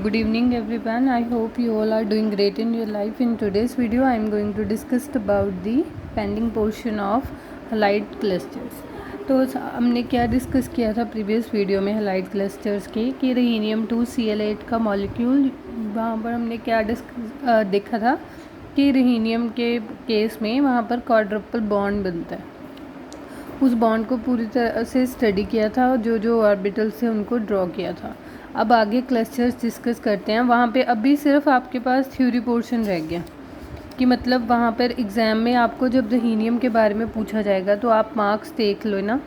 Good evening everyone. I hope you all are doing great in your life. In today's video I am going to discuss about the pending portion of halide clusters. तो हमने क्या discuss किया था previous video में halide clusters के कि rhenium 2Cl8 का molecule, वहाँ पर हमने क्या देखा था कि rhenium के केस में वहाँ पर क्वाड्रपल बॉन्ड बनता है। उस बॉन्ड को पूरी तरह से स्टडी किया था और जो ऑर्बिटल्स थे उनको ड्रॉ किया था। अब आगे क्लस्टर्स डिस्कस करते हैं। वहाँ पे अभी सिर्फ आपके पास थ्योरी पोर्शन रह गया कि मतलब वहाँ पर एग्ज़ाम में आपको जब रहीनियम के बारे में पूछा जाएगा तो आप मार्क्स देख लो ना।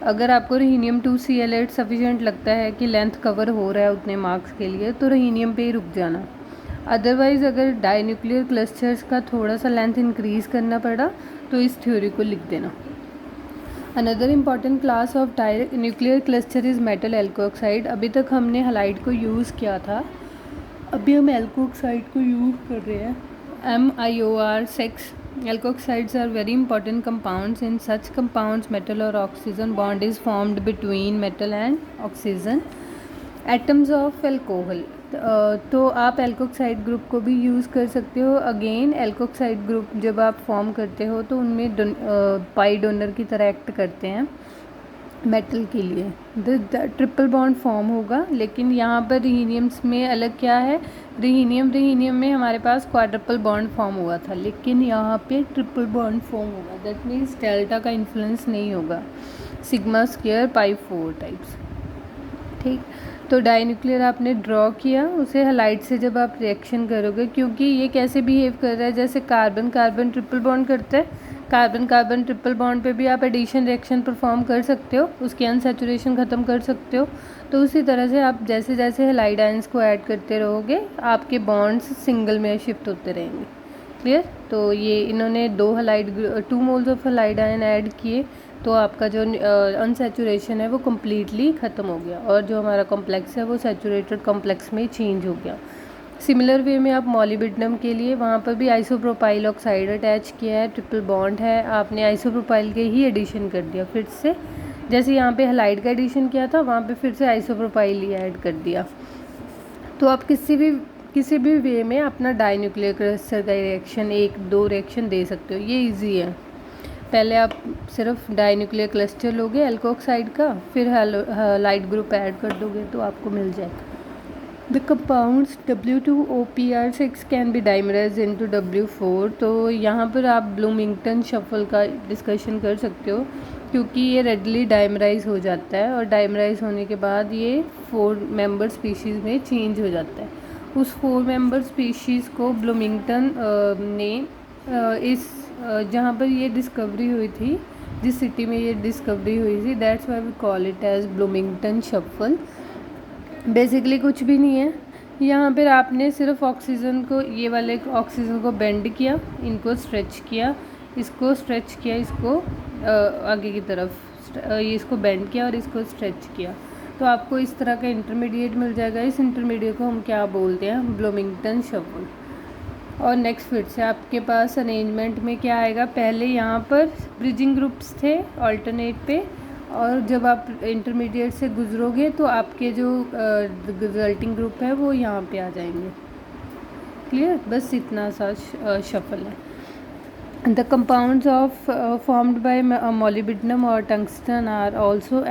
अगर आपको रहीनियम 2Cl8 सफिशेंट लगता है कि लेंथ कवर हो रहा है उतने मार्क्स के लिए तो रहीनियम पे ही रुक जाना। अदरवाइज़ अगर डाईन्यूक्लियर क्लस्टर्स का थोड़ा सा लेंथ इंक्रीज़ करना पड़ा तो इस थ्योरी को लिख देना। Another important class of nuclear cluster is metal alkoxide. अभी तक हमने हलाइड को यूज़ किया था, अभी हम एल्कोक्साइड को यूज़ कर रहे हैं। MiOR6 alkoxides are very important compounds. In such compounds metal और oxygen bond is formed between metal and oxygen atoms of alcohol. तो आप एल्कोक्साइड ग्रुप को भी यूज़ कर सकते हो। अगेन एल्कोक्साइड ग्रुप जब आप फॉर्म करते हो तो उनमें पाई डोनर की तरह एक्ट करते हैं मेटल के लिए। ट्रिपल बॉन्ड फॉर्म होगा, लेकिन यहाँ पर रिहीनियम्स में अलग क्या है, रिहीनियम में हमारे पास क्वाड्रपल बॉन्ड फॉर्म हुआ था, लेकिन यहाँ पे ट्रिपल बॉन्ड फॉर्म होगा। दैट मीन्स डेल्टा का इन्फ्लुएंस नहीं होगा। Sigma square pi 4 types. ठीक, तो डाईन्यूक्लियर आपने ड्रॉ किया, उसे हलाइड से जब आप रिएक्शन करोगे, क्योंकि ये कैसे बिहेव कर रहा है, जैसे कार्बन कार्बन ट्रिपल बॉन्ड करता है, कार्बन कार्बन ट्रिपल बॉन्ड पे भी आप एडिशन रिएक्शन परफॉर्म कर सकते हो, उसकी अनसैचुरेशन ख़त्म कर सकते हो। तो उसी तरह से आप जैसे जैसे हलाइड आयंस को ऐड करते रहोगे आपके बॉन्ड्स सिंगल में शिफ्ट होते रहेंगे। क्लियर? तो ये इन्होंने 2 moles of halide ion add किए तो आपका जो अनसैचुरेशन है वो कम्प्लीटली ख़त्म हो गया और जो हमारा कॉम्प्लेक्स है वो सैचुरेटेड कॉम्प्लेक्स में चेंज हो गया। सिमिलर वे में आप मॉलिब्डेनम के लिए वहाँ पर भी आइसोप्रोपाइल ऑक्साइड अटैच किया है, ट्रिपल बॉन्ड है, आपने आइसोप्रोपाइल के ही एडिशन कर दिया फिर से। जैसे यहाँ पे हलाइड का एडिशन किया था वहाँ पे फिर से आइसोप्रोपाइल ही ऐड कर दिया। तो आप किसी भी वे में अपना डाईन्यूक्लियर क्लस्टर का रिएक्शन 1-2 रिएक्शन दे सकते हो, ये ईजी है। पहले आप सिर्फ डाईन्यूक्लियर क्लस्टर लोगे एल्कोक्साइड का, फिर हलाइड ग्रुप ऐड कर दोगे तो आपको मिल जाएगा। The compounds W2OPR6 can be dimerise into W4। तो यहाँ पर आप ब्लूमिंगटन शफल का डिस्कशन कर सकते हो, क्योंकि ये रेडली डाइमराइज हो जाता है और डाइमराइज होने के बाद ये 4 मेंबर स्पीशीज़ में चेंज हो जाता है। उस 4 मेंबर स्पीशीज़ को ब्लूमिंगटन ने इस जहाँ पर ये डिस्कवरी हुई थी, जिस सिटी में ये डिस्कवरी हुई थी, that's why we call it as Bloomington shuffle. Basically कुछ भी नहीं है, यहाँ पर आपने सिर्फ ऑक्सीजन को, ये वाले ऑक्सीजन को बेंड किया, इनको स्ट्रेच किया, इसको स्ट्रेच किया, इसको आगे की तरफ इसको बेंड किया और इसको स्ट्रेच किया, तो आपको इस तरह का इंटरमीडिएट मिल जाएगा। इस इंटरमीडिएट को हम क्या बोलते हैं, ब्लूमिंगटन शफल। और नेक्स्ट फिर से आपके पास अरेंजमेंट में क्या आएगा, पहले यहाँ पर ब्रिजिंग ग्रुप्स थे ऑल्टरनेट पे, और जब आप इंटरमीडिएट से गुजरोगे तो आपके जो रिजल्टिंग ग्रुप है वो यहाँ पे आ जाएंगे। क्लियर? बस इतना सा शफल है। The compounds of formed by molybdenum और tungsten are also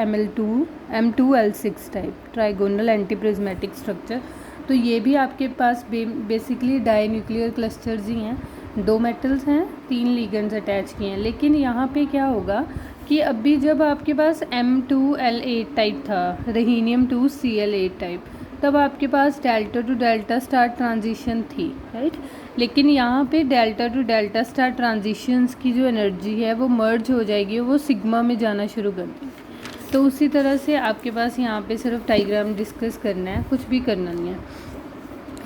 M2L6 type trigonal antiprismatic structure. तो ये भी आपके पास बेसिकली डाईन्यूक्लियर क्लस्टर्स ही हैं। 2 मेटल्स हैं, 3 लिगेंड्स अटैच किए हैं, लेकिन यहाँ पे क्या होगा कि अभी जब आपके पास M2L8 टाइप था, रहीनियम 2Cl8 टाइप, तब आपके पास delta to delta star transition थी, राइट। लेकिन यहाँ पे delta to delta star transitions की जो एनर्जी है वो मर्ज हो जाएगी, वो सिग्मा में जाना शुरू कर देगी। तो उसी तरह से आपके पास यहाँ पे सिर्फ डायग्राम डिस्कस करना है, कुछ भी करना नहीं है।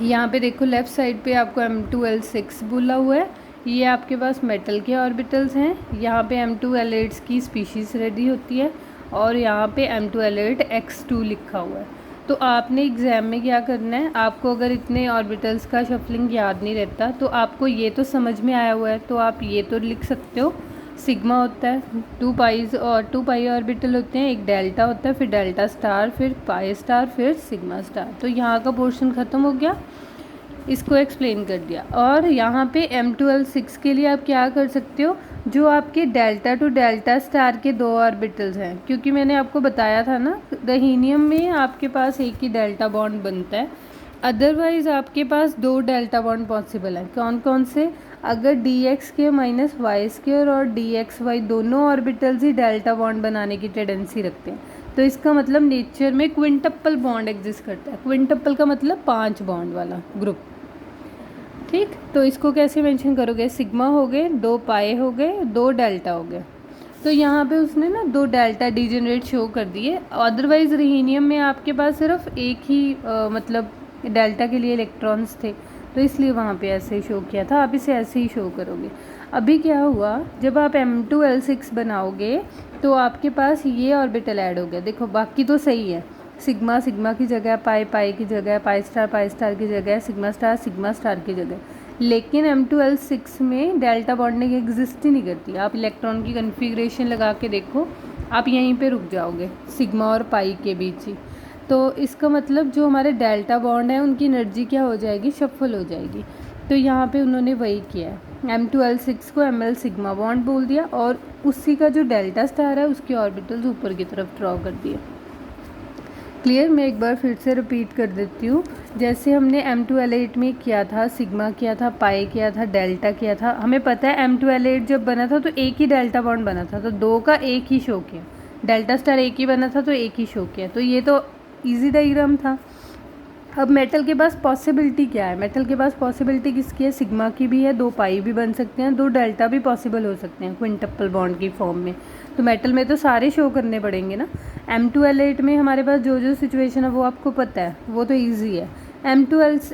यहाँ पे देखो लेफ़्ट साइड पे आपको M2L6 बोला हुआ है, ये आपके पास मेटल के ऑर्बिटल्स हैं। यहाँ पे M2L8 की स्पीशीज़ रेडी होती है और यहाँ पे M2L8X2 लिखा हुआ है। तो आपने एग्ज़ाम में क्या करना है, आपको अगर इतने ऑर्बिटल्स का शफलिंग याद नहीं रहता तो आपको ये तो समझ में आया हुआ है, तो आप ये तो लिख सकते हो, सिग्मा होता है, 2 पाई ऑर्बिटल होते हैं, एक डेल्टा होता है, फिर डेल्टा स्टार, फिर पाई स्टार, फिर सिग्मा स्टार। तो यहाँ का पोर्शन ख़त्म हो गया, इसको एक्सप्लेन कर दिया। और यहाँ पे M12 के लिए आप क्या कर सकते हो, जो आपके डेल्टा टू डेल्टा स्टार के 2 ऑर्बिटल्स हैं, क्योंकि मैंने आपको बताया था ना हीलियम में आपके पास एक ही डेल्टा बॉन्ड बनता है, अदरवाइज आपके पास 2 डेल्टा बॉन्ड पॉसिबल हैं। कौन कौन से, अगर DX माइनस वाई स्क्वायर और DXY दोनों ऑर्बिटल्स ही डेल्टा बॉन्ड बनाने की टेंडेंसी रखते हैं, तो इसका मतलब नेचर में क्विंटप्पल बॉन्ड एग्जिस्ट करता है। क्विंटप्पल का मतलब 5 बॉन्ड वाला ग्रुप। ठीक, तो इसको कैसे मेंशन करोगे, सिग्मा हो गए, 2 पाई हो गए, 2 डेल्टा हो गए। तो यहाँ पे उसने ना 2 डेल्टा डीजेनरेट शो कर दिए, अदरवाइज हीलियम में आपके पास सिर्फ एक ही मतलब डेल्टा के लिए इलेक्ट्रॉन्स थे, तो इसलिए वहाँ पे ऐसे ही शो किया था। आप इसे ऐसे ही शो करोगे। अभी क्या हुआ, जब आप M2L6 बनाओगे तो आपके पास ये ऑर्बिटल ऐड हो गया। देखो बाकी तो सही है, सिग्मा सिग्मा की जगह, पाई पाई की जगह, पाई स्टार की जगह, सिग्मा स्टार की जगह, लेकिन M2L6 में डेल्टा बॉन्डिंग एग्जिस्ट ही नहीं करती। आप इलेक्ट्रॉन की कन्फिग्रेशन लगा के देखो, आप यहीं पे रुक जाओगे सिग्मा और पाई के बीच ही। तो इसका मतलब जो हमारे डेल्टा बॉन्ड है उनकी एनर्जी क्या हो जाएगी, शफल हो जाएगी। तो यहाँ पे उन्होंने वही किया है, M2L6 को Ml सिग्मा बॉन्ड बोल दिया और उसी का जो डेल्टा स्टार है उसके ऑर्बिटल्स ऊपर की तरफ ड्रॉ कर दिए। क्लियर, मैं एक बार फिर से रिपीट कर देती हूँ। जैसे हमने M2L8 में किया था, सिग्मा किया था, पाई किया था, डेल्टा किया था। हमें पता है M2L8 जब बना था तो एक ही डेल्टा बॉन्ड बना था, तो 2 का एक ही शो किया। डेल्टा स्टार एक ही बना था तो एक ही शो किया। तो ये तो इजी डायग्राम था। अब मेटल के पास पॉसिबिलिटी क्या है, मेटल के पास पॉसिबिलिटी किसकी है, सिग्मा की भी है, 2 पाई भी बन सकते हैं, 2 डेल्टा भी पॉसिबल हो सकते हैं क्विंटप्पल बॉन्ड की फॉर्म में। तो मेटल में तो सारे शो करने पड़ेंगे ना। M2L8 में हमारे पास जो जो सिचुएशन है वो आपको पता है, वो तो ईजी है।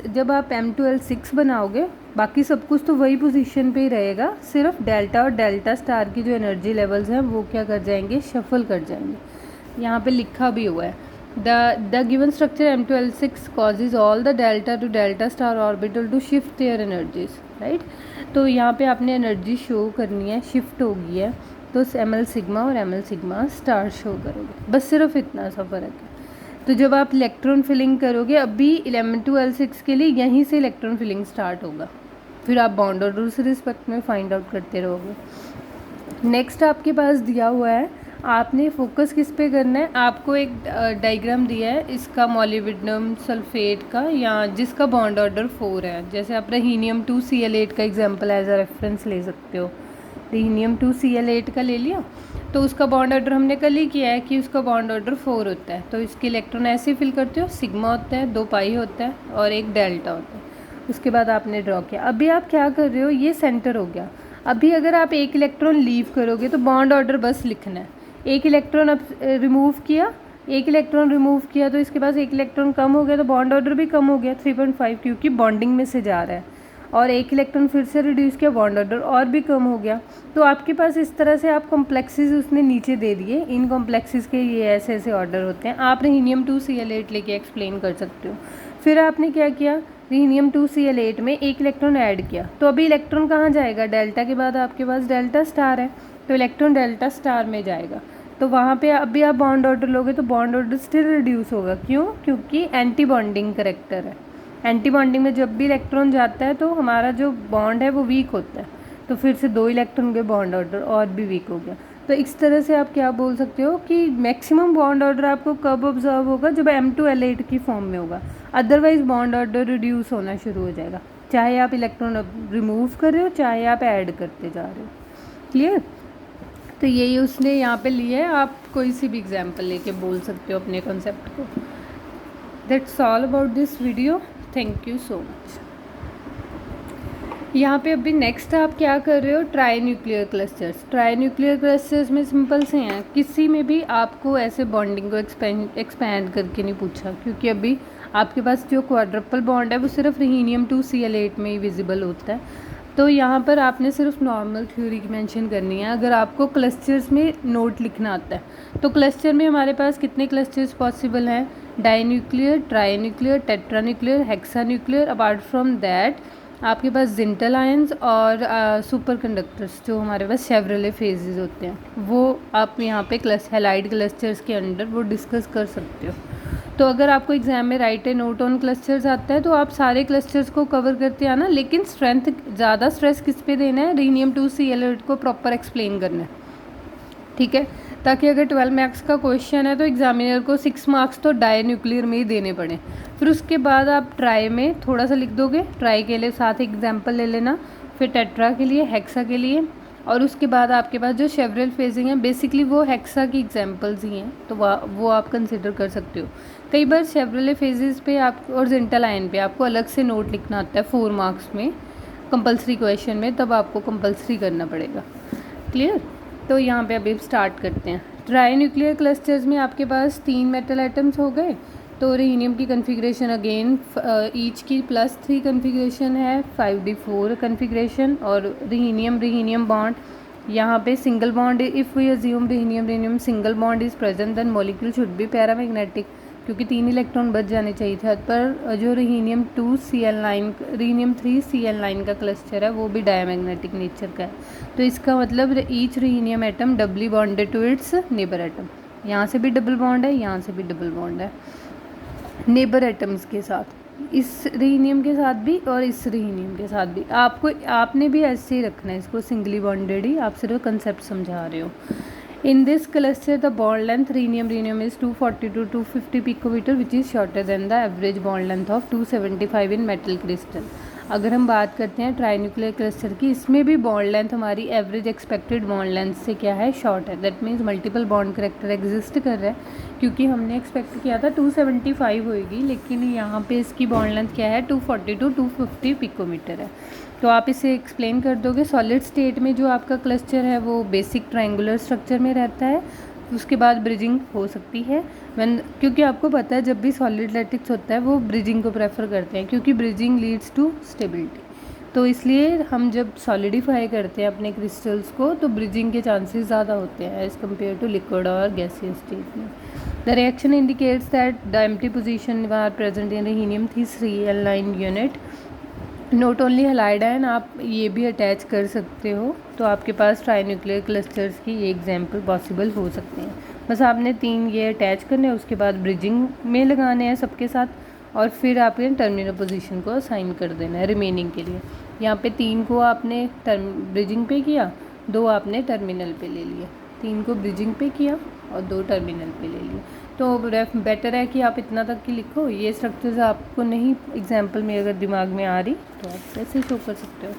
जब आप M2L6 बनाओगे बाकी सब कुछ तो वही पोजीशन पे ही रहेगा, सिर्फ डेल्टा और डेल्टा स्टार की जो एनर्जी लेवल्स हैं वो क्या कर जाएंगे, शफल कर जाएंगे। यहाँ पे लिखा भी हुआ है, The given structure M2L6 causes all the delta to delta star orbital to shift their energies, right? तो यहाँ पे आपने एनर्जी शो करनी है, शिफ्ट होगी है, तो Ml सिग्मा और Ml सिग्मा स्टार शो करोगे, बस सिर्फ इतना सा फ़र्क है। तो जब आप इलेक्ट्रॉन फिलिंग करोगे, अभी M2L6 के लिए यहीं से इलेक्ट्रॉन फिलिंग स्टार्ट होगा, फिर आप बॉन्ड ऑर्डर उस रिस्पेक्ट में फाइंड आउट करते रहोगे। नेक्स्ट आपके पास दिया हुआ है, आपने फोकस किस पे करना है, आपको एक डायग्राम दिया है इसका मोलिब्डेनम सल्फेट का, या जिसका बॉन्ड ऑर्डर 4 है। जैसे आप रहीनियम 2Cl8 का एग्जांपल एज अ रेफरेंस ले सकते हो। रहीनियम 2Cl8 का ले लिया, तो उसका बॉन्ड ऑर्डर हमने कल ही किया है कि उसका बॉन्ड ऑर्डर 4 होता है। तो इसके इलेक्ट्रॉन ऐसे फिल करते हो, सिग्मा होता है, 2 पाई होता है और एक डेल्टा होता है। उसके बाद आपने ड्रॉ किया। अभी आप क्या कर रहे हो, ये सेंटर हो गया। अभी अगर आप एक इलेक्ट्रॉन लीव करोगे तो बॉन्ड ऑर्डर बस लिखना है। एक इलेक्ट्रॉन अब रिमूव किया, तो इसके पास एक इलेक्ट्रॉन कम हो गया, तो बॉन्ड ऑर्डर भी कम हो गया 3.5, क्योंकि बॉन्डिंग में से जा रहा है। और एक इलेक्ट्रॉन फिर से रिड्यूस किया, बॉन्ड ऑर्डर और भी कम हो गया। तो आपके पास इस तरह से आप कॉम्प्लेक्सेस उसने नीचे दे दिए, इन कॉम्प्लेक्सेस के ये ऐसे ऐसे ऑर्डर होते हैं। आप रहीनियम 2Cl8 लेके एक्सप्लेन कर सकते हो। फिर आपने क्या किया, रहीनियम 2Cl8 में एक इलेक्ट्रॉन ऐड किया, तो अभी इलेक्ट्रॉन कहाँ जाएगा, डेल्टा के बाद आपके पास डेल्टा स्टार है, तो इलेक्ट्रॉन डेल्टा स्टार में जाएगा। तो वहाँ पे अभी आप बॉन्ड ऑर्डर लोगे तो बॉन्ड ऑर्डर स्टिल रिड्यूस होगा। क्यों, क्योंकि एंटी बॉन्डिंग करेक्टर है। एंटी बॉन्डिंग में जब भी इलेक्ट्रॉन जाता है तो हमारा जो बॉन्ड है वो वीक होता है, तो फिर से 2 इलेक्ट्रॉन के बॉन्ड ऑर्डर और भी वीक हो गया। तो इस तरह से आप क्या बोल सकते हो कि मैक्सिमम बॉन्ड ऑर्डर आपको कब ऑब्जर्व होगा, जब M2L8 की फॉर्म में होगा। अदरवाइज बॉन्ड ऑर्डर रिड्यूस होना शुरू हो जाएगा, चाहे आप इलेक्ट्रॉन रिमूव कर रहे हो, चाहे आप ऐड करते जा रहे हो। क्लियर, तो यही उसने यहाँ पे लिया है। आप कोई सी भी एग्जाम्पल लेके बोल सकते हो अपने कॉन्सेप्ट को। That's all about this video, thank you so much. यहाँ पे अभी नेक्स्ट आप क्या कर रहे हो, try nuclear clusters. Try nuclear clusters में सिंपल से हैं, किसी में भी आपको ऐसे बॉन्डिंग को एक्सपैंड करके नहीं पूछा, क्योंकि अभी आपके पास जो क्वाड्रपल बॉन्ड है वो सिर्फ रहीनियम 2Cl8 में ही विजिबल होता है। तो यहाँ पर आपने सिर्फ नॉर्मल थ्योरी की मेंशन करनी है। अगर आपको क्लस्टर्स में नोट लिखना आता है तो क्लस्टर में हमारे पास कितने क्लस्टर्स पॉसिबल हैं, di nuclear, tri nuclear, tetra nuclear, hexa nuclear. Apart from that आपके पास जिंटल आयंस और सुपर कंडक्टर्स जो हमारे पास शेवरले फेजेस होते हैं वो आप यहाँ पे हैलाइड क्लस्टर्स के अंडर वो डिस्कस कर सकते हो। तो अगर आपको एग्जाम में right A note on clusters आता है तो आप सारे क्लस्टर्स को कवर करते आना, लेकिन ज़्यादा स्ट्रेस किस पे देना है, rhenium 2Cl8 को प्रॉपर एक्सप्लेन करना है, ठीक है, ताकि अगर 12 मार्क्स का क्वेश्चन है तो एग्जामिनर को 6 मार्क्स तो डाई न्यूक्लियर में ही देने पड़े। फिर उसके बाद आप ट्राई में थोड़ा सा लिख दोगे, ट्राई के लिए साथ एग्जाम्पल ले लेना, फिर टेट्रा के लिए, हेक्सा के लिए, और उसके बाद आपके पास जो शेवरल फेजिंग है बेसिकली वो हेक्सा की एग्जांपल्स ही हैं, तो वो आप कंसिडर कर सकते हो। कई बार शेवरल फेजेस पे आप और जिंटल आयन पे आपको अलग से नोट लिखना आता है 4 मार्क्स में कंपलसरी क्वेश्चन में, तब आपको कंपलसरी करना पड़ेगा। क्लियर? तो यहाँ पे अभी स्टार्ट करते हैं। ट्राई न्यूक्लियर क्लस्टर्स में आपके पास 3 मेटल एटम्स हो गए, तो रिहीनियम की कन्फिग्रेशन अगेन ईच की +3 कन्फिग्रेशन है, 5d4 कन्फिग्रेशन, और रिहीनियम बॉन्ड यहाँ पे single bond, if we assume rhenium single bond is present then molecule should be paramagnetic, क्योंकि 3 इलेक्ट्रॉन बच जाने चाहिए थे। पर जो रिहीनियम 3Cl9 का क्लस्टर है वो भी डायमैग्नेटिक नेचर का है, तो इसका मतलब each rhenium atom doubly bonded to its neighbour atom, यहाँ से भी डबल बॉन्ड है, यहाँ से भी डबल बॉन्ड है नेबर एटम्स के साथ, इस रिहीनियम के साथ भी और इस रिहीनियम के साथ भी। आपने भी ऐसे ही रखना है इसको, सिंगली बॉन्डेड ही, आप सिर्फ कंसेप्ट समझा रहे हो। In this cluster, the bond length rhenium is 240 to 250 picometer, which is shorter than the average bond length of 275 in metal crystal. अगर हम बात करते हैं ट्राईन्यूक्लियर क्लस्टर की, इसमें भी बॉन्ड लेंथ हमारी एवरेज एक्सपेक्टेड बॉन्ड लेंथ से क्या है, शॉर्ट है। That means multiple bond character exist कर रहा है, क्योंकि हमने एक्सपेक्ट किया था 275 होएगी, लेकिन यहाँ पे इसकी बॉन्ड लेंथ क्या है, 240 to 250 पिकोमीटर है। तो आप इसे एक्सप्लेन कर दोगे। सॉलिड स्टेट में जो आपका क्लस्टर है वो बेसिक ट्रायंगुलर स्ट्रक्चर में रहता है, उसके बाद ब्रिजिंग हो सकती है क्योंकि आपको पता है जब भी सॉलिड लैटिक्स होता है वो ब्रिजिंग को प्रेफर करते हैं, क्योंकि ब्रिजिंग लीड्स टू स्टेबिलिटी। तो इसलिए हम जब सॉलिडिफाई करते हैं अपने क्रिस्टल्स को तो ब्रिजिंग के चांसेस ज़्यादा होते हैं एज़ कम्पेयर टू लिक्विड और गैसियस स्टेट में। The reaction indicates that the empty position are present in rhenium 3Cl9 unit not only halide ion, आप ये भी अटैच कर सकते हो। तो आपके पास ट्राईन्यूक्लियर क्लस्टर्स की ये एग्जांपल पॉसिबल हो सकते हैं। बस आपने 3 ये अटैच करने हैं, उसके बाद ब्रिजिंग में लगाने हैं सबके साथ, और फिर आपने टर्मिनल पोजीशन को असाइन कर देना है रिमेनिंग के लिए। यहाँ पे 3 को आपने ब्रिजिंग पे किया, 2 आपने टर्मिनल पे ले लिया, 3 को ब्रिजिंग पे किया और 2 टर्मिनल पे ले लिए। तो बेटर है कि आप इतना तक की लिखो। ये स्ट्रक्चर्स आपको नहीं एग्जाम्पल में अगर दिमाग में आ रही तो आप ऐसे शो कर सकते हो।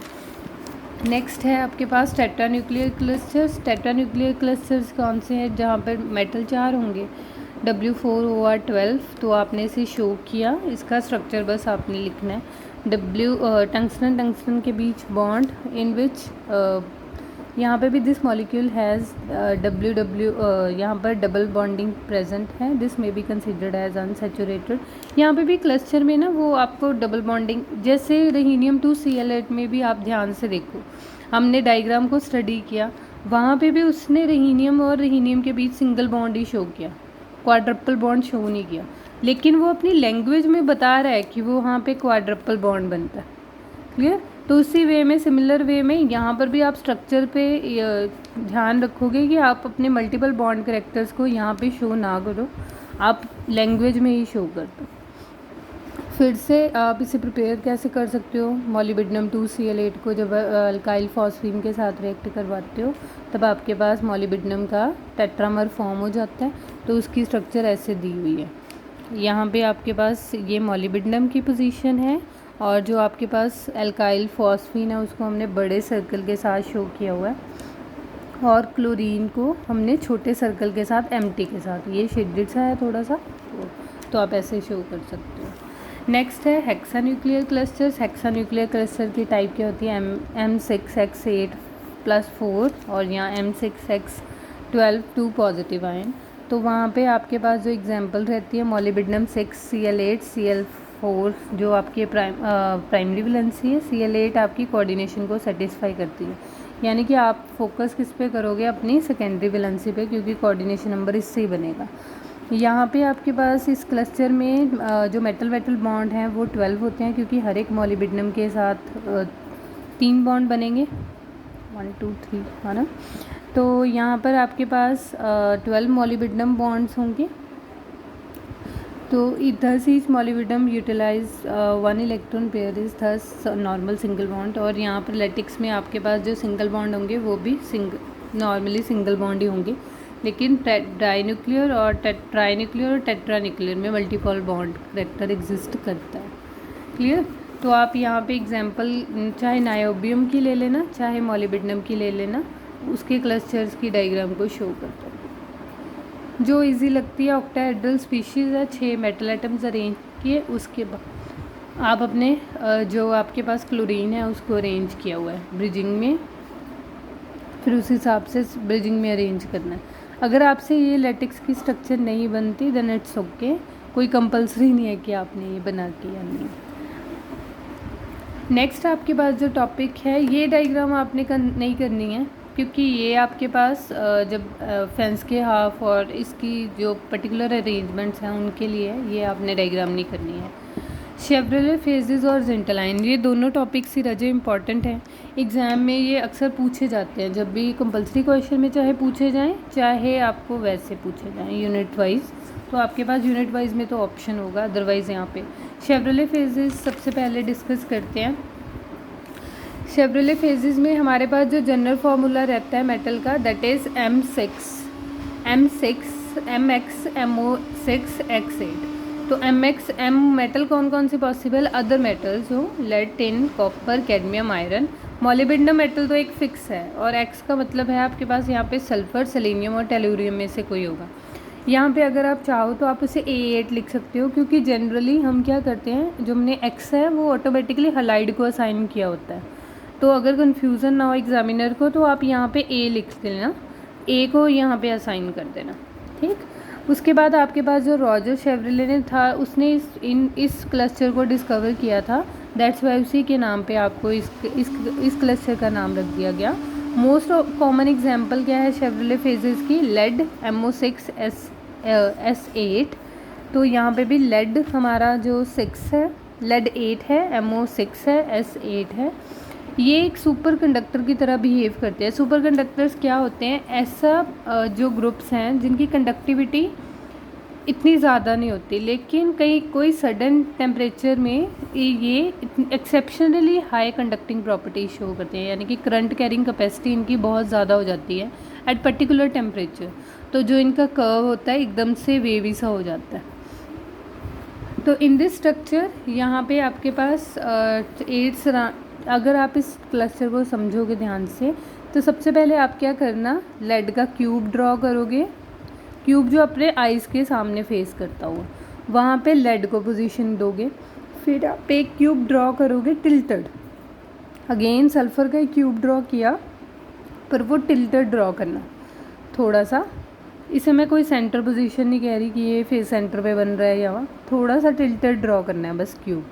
नेक्स्ट है आपके पास tetra nuclear clusters. Tetra nuclear clusters कौन से हैं, जहाँ पर मेटल 4 होंगे, W4OR12। तो आपने इसे शो किया, इसका स्ट्रक्चर बस आपने लिखना है। टंगस्टन के बीच बॉन्ड इन विच यहाँ पे भी दिस मॉलिक्यूल हैज़ यहाँ पर डबल बॉन्डिंग प्रेजेंट है, this may be considered as unsaturated. यहाँ पे भी क्लस्टर में ना वो आपको डबल बॉन्डिंग, जैसे रिहीनियम 2Cl8 में भी आप ध्यान से देखो, हमने डायग्राम को स्टडी किया, वहाँ पे भी उसने रिहीनियम और रिहीनियम के बीच सिंगल बॉन्ड ही शो किया, क्वाड्रपल बॉन्ड शो नहीं किया, लेकिन वो अपनी लैंग्वेज में बता रहा है कि वो वहाँ पे क्वाड्रपल बॉन्ड बनता है। क्लियर? तो उसी वे में, सिमिलर वे में यहाँ पर भी आप स्ट्रक्चर पे ध्यान रखोगे कि आप अपने मल्टीपल बॉन्ड करेक्टर्स को यहाँ पे शो ना करो, आप लैंग्वेज में ही शो कर दो। फिर से आप इसे प्रिपेयर कैसे कर सकते हो, मॉलिब्डेनम 2Cl8 को जब अल्काइल फॉस्फीन के साथ रिएक्ट करवाते हो तब आपके पास मॉलिब्डेनम का टेट्रामर फॉर्म हो जाता है। तो उसकी स्ट्रक्चर ऐसे दी हुई है, यहाँ पे आपके पास ये मॉलिब्डेनम की पोजीशन है, और जो आपके पास अल्काइल फॉस्फीन है उसको हमने बड़े सर्कल के साथ शो किया हुआ है, और क्लोरीन को हमने छोटे सर्कल के साथ एम्प्टी के साथ, ये शेडेड सा है थोड़ा सा, तो आप ऐसे शो कर सकते हो। नेक्स्ट है hexa nuclear clusters. Hexa nuclear cluster की टाइप क्या होती है, M6X8+4 और यहाँ M6X12 2 पॉजिटिव आयन। तो वहाँ पे आपके पास जो एग्जांपल रहती है मॉलिब्डेनम 6Cl8 Cl4 जो आपकी प्राइमरी वैलेंसी है, Cl8 आपकी कोऑर्डिनेशन को सेटिस्फाई करती है, यानी कि आप फोकस किस पे करोगे, अपनी सेकेंडरी वैलेंसी पे, क्योंकि कोऑर्डिनेशन नंबर इससे ही बनेगा। यहाँ पे आपके पास इस क्लस्टर में जो मेटल बॉन्ड हैं वो 12 होते हैं, क्योंकि हर एक मॉलिब्डेनम के साथ 3 बॉन्ड बनेंगे, 1 2 3, है ना। तो यहाँ पर आपके पास 12 मॉलिब्डेनम बॉन्ड्स होंगे। तो thus each molybdenum utilize 1 electron pair is thus normal single bond. और यहाँ पर लेटिक्स में आपके पास जो सिंगल बॉन्ड होंगे वो भी नॉर्मली सिंगल बॉन्ड ही होंगे, लेकिन डाइन्यूक्लियर और ट्राइन्यूक्लियर और टेट्रान्यूक्लियर में मल्टीपल बॉन्ड करेक्टर एग्जिस्ट करता है। क्लियर। तो आप यहाँ पे एग्जांपल चाहे नायोबियम की ले लेना चाहे मॉलिब्डेनम की ले लेना, उसके क्लस्टर्स की डायग्राम को शो करता है। जो इजी लगती है, ऑक्टाहेड्रल स्पीशीज़ है, 6 मेटल एटम्स अरेंज किए, उसके बाद आप अपने जो आपके पास क्लोरीन है उसको अरेंज किया हुआ है ब्रिजिंग में, फिर उस हिसाब से ब्रिजिंग में अरेंज करना है। अगर आपसे ये लेटिक्स की स्ट्रक्चर नहीं बनती देन इट्स ओके, कोई कंपलसरी नहीं है कि आपने ये बना के या नहीं। नेक्स्ट आपके पास जो टॉपिक है, ये डायग्राम आपने नहीं करनी है, क्योंकि ये आपके पास जब फेंस के हाफ और इसकी जो पर्टिकुलर अरेंजमेंट्स हैं उनके लिए ये आपने डायग्राम नहीं करनी है। शेवरले फेजेस और जिंटलाइन, ये दोनों टॉपिक्स ही रजे इंपॉर्टेंट हैं, एग्ज़ाम में ये अक्सर पूछे जाते हैं, जब भी कंपलसरी क्वेश्चन में चाहे पूछे जाएं चाहे आपको वैसे पूछे जाएं यूनिट वाइज। तो आपके पास यूनिट वाइज में तो ऑप्शन होगा, अदरवाइज़ यहाँ पे शेवरले फेजेस सबसे पहले डिस्कस करते हैं। शेवरले फेजेस में हमारे पास जो जनरल फार्मूला रहता है मेटल का, दैट इज़ MX MO6X8। तो M मेटल कौन कौन से पॉसिबल, अदर मेटल्स हो, lead, tin, copper, cadmium, iron. Molybdenum metal तो एक फिक्स है, और X का मतलब है आपके पास यहाँ पे सल्फर, सेलेनियम और टेलुरियम में से कोई होगा। यहाँ पे अगर आप चाहो तो आप उसे A8 लिख सकते हो, क्योंकि जनरली हम क्या करते हैं, जो हमने X है वो ऑटोमेटिकली हलाइड को असाइन किया होता है। तो अगर कन्फ्यूज़न ना हो एग्जामिनर को तो आप यहाँ पे A लिख देना, A को यहाँ पे असाइन कर देना, ठीक। उसके बाद आपके पास जो रॉजर शेवरले ने था, उसने इस क्लस्टर को डिस्कवर किया था, दैट्स वाई उसी के नाम पे आपको इस क्लस्टर का नाम रख दिया गया। मोस्ट कॉमन एग्जांपल क्या है शेवरले फेजेस की, लेड MO6S8। तो यहाँ पे भी लेड हमारा जो 6 है, लेड 8 है, MO6 है, S8 है। ये एक सुपर कंडक्टर की तरह बिहेव करते हैं। सुपर कंडक्टर्स क्या होते हैं, ऐसा जो ग्रुप्स हैं जिनकी कंडक्टिविटी इतनी ज़्यादा नहीं होती, लेकिन कोई सडन टेम्परेचर में ये exceptionally high conducting property show करते हैं, यानी कि करंट कैरिंग कैपेसिटी इनकी बहुत ज़्यादा हो जाती है एट पर्टिकुलर टेम्परेचर। तो जो इनका कर्व होता है एकदम से वेवी सा हो जाता है। तो इन दिस स्ट्रक्चर यहाँ पे आपके पास अगर आप इस क्लस्टर को समझोगे ध्यान से, तो सबसे पहले आप क्या करना, लेड का क्यूब ड्रॉ करोगे, क्यूब जो अपने आइज़ के सामने फेस करता हुआ, वहाँ पे लेड को पोजीशन दोगे। फिर आप एक क्यूब ड्रॉ करोगे टिल्टेड, अगेन सल्फ़र का एक क्यूब ड्रॉ किया, पर वो टिल्टेड ड्रॉ करना थोड़ा सा। इसे मैं कोई सेंटर पोजीशन नहीं कह रही कि ये फेस सेंटर पे बन रहा है, या वहाँ थोड़ा सा टिल्टेड ड्रॉ करना है बस क्यूब।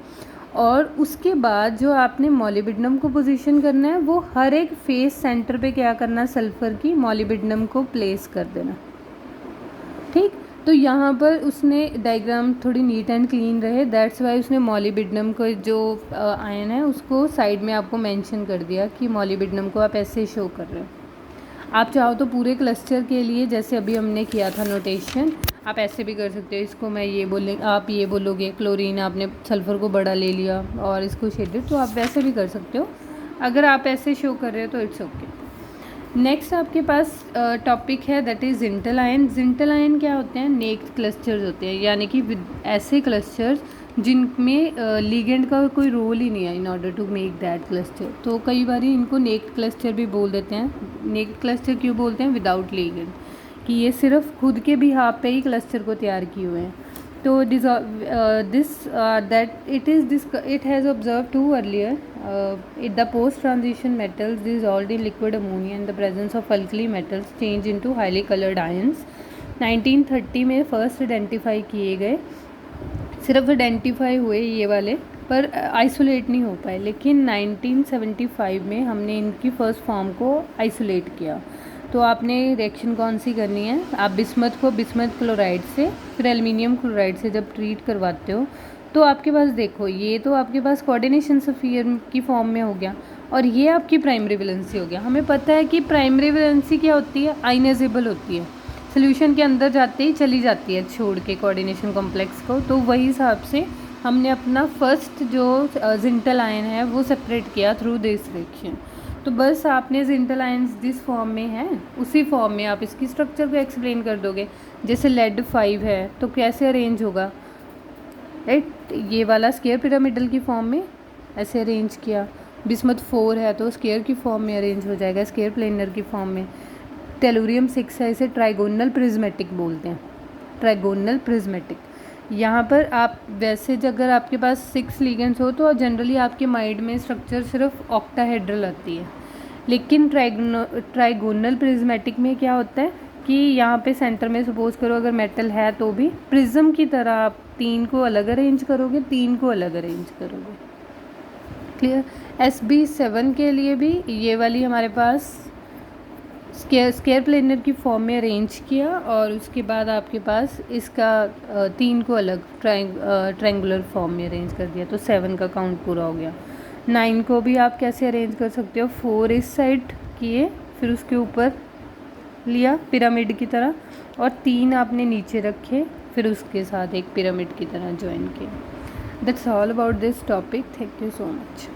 और उसके बाद जो आपने मॉलिब्डेनम को पोजीशन करना है, वो हर एक फेस सेंटर पे क्या करना, सल्फ़र की मॉलिब्डेनम को प्लेस कर देना, ठीक। तो यहाँ पर उसने डायग्राम थोड़ी नीट एंड क्लीन रहे, दैट्स वाई उसने मॉलिब्डेनम को जो आयन है उसको साइड में आपको मेंशन कर दिया कि मॉलिब्डेनम को आप ऐसे शो कर रहे हो। आप चाहो तो पूरे क्लस्टर के लिए जैसे अभी हमने किया था नोटेशन, आप ऐसे भी कर सकते हो। इसको मैं ये आप ये बोलोगे क्लोरीन, आपने सल्फ़र को बड़ा ले लिया और इसको शेडेड, तो आप वैसे भी कर सकते हो। अगर आप ऐसे शो कर रहे हो तो इट्स ओके। नेक्स्ट आपके पास टॉपिक है दैट इज़ जिंटलाइन। जिंटलाइन क्या होते हैं, नेक्ड क्लस्टर्स होते हैं, यानी कि ऐसे क्लस्टर्स जिनमें लीगेंड का कोई रोल ही नहीं है in order to make that cluster. तो कई बार इनको नेक्ड क्लस्टर भी बोल देते हैं। नेक्ड क्लस्टर क्यों बोलते हैं, विदाउट लीगेंड, कि ये सिर्फ खुद के बिहाफ पे ही क्लस्टर को तैयार किए हुए हैं। तो it has observed too earlier the post transition metals dissolved in liquid ammonia in the presence of alkali metals change into highly colored ions। 1930 में फर्स्ट आइडेंटिफाई किए गए, सिर्फ आइडेंटिफाई हुए ये वाले, पर आइसोलेट नहीं हो पाए। लेकिन 1975 में हमने इनकी फ़र्स्ट फॉर्म को आइसोलेट किया। तो आपने रिएक्शन कौन सी करनी है, आप बिस्मथ को बिस्मथ क्लोराइड से फिर एल्युमिनियम क्लोराइड से जब ट्रीट करवाते हो तो आपके पास देखो ये तो आपके पास कोऑर्डिनेशन सफियर की फॉर्म में हो गया और ये आपकी प्राइमरी वैलेंसी हो गया। हमें पता है कि प्राइमरी वैलेंसी क्या होती है, आयनाइजेबल होती है, सोल्यूशन के अंदर जाते ही चली जाती है छोड़ के कोऑर्डिनेशन कॉम्प्लेक्स को। तो वही हिसाब से हमने अपना फर्स्ट जो जिंटल आयन है वो सेपरेट किया थ्रू दिस रिएक्शन। तो बस आपने जिंटल आयन्स जिस फॉर्म में है उसी फॉर्म में आप इसकी स्ट्रक्चर को एक्सप्लेन कर दोगे। जैसे लेड 5 है तो कैसे अरेंज होगा, राइट, ये वाला स्केयर पिरामिडल की फॉर्म में ऐसे अरेंज किया। बिस्मथ 4 है तो स्केयर की फॉर्म में अरेंज हो जाएगा, स्केयर प्लेनर की फॉर्म में। टेलुरियम 6 है, इसे ट्राइगोनल प्रिज्मेटिक बोलते हैं, ट्राइगोनल प्रिज्मेटिक। यहाँ पर आप वैसे अगर आपके पास 6 लिगेंड्स हो तो जनरली आपके माइंड में स्ट्रक्चर सिर्फ ऑक्टाहेड्रल आती है, लेकिन ट्राइगोनल प्रिज्मेटिक में क्या होता है कि यहाँ पे सेंटर में सपोज करो अगर मेटल है तो भी प्रिज्म की तरह आप 3 को अलग अरेंज करोगे, 3 को अलग अरेंज करोगे। क्लियर। SB7 के लिए भी ये वाली हमारे पास स्केयर प्लेनर की फॉर्म में अरेंज किया और उसके बाद आपके पास इसका 3 को अलग ट्रायंगुलर फॉर्म में अरेंज कर दिया, तो 7 का काउंट पूरा हो गया। 9 को भी आप कैसे अरेंज कर सकते हो, 4 इस साइड किए फिर उसके ऊपर लिया पिरामिड की तरह और 3 आपने नीचे रखे फिर उसके साथ एक पिरामिड की तरह ज्वाइन किया। That's all about this topic. Thank you so much.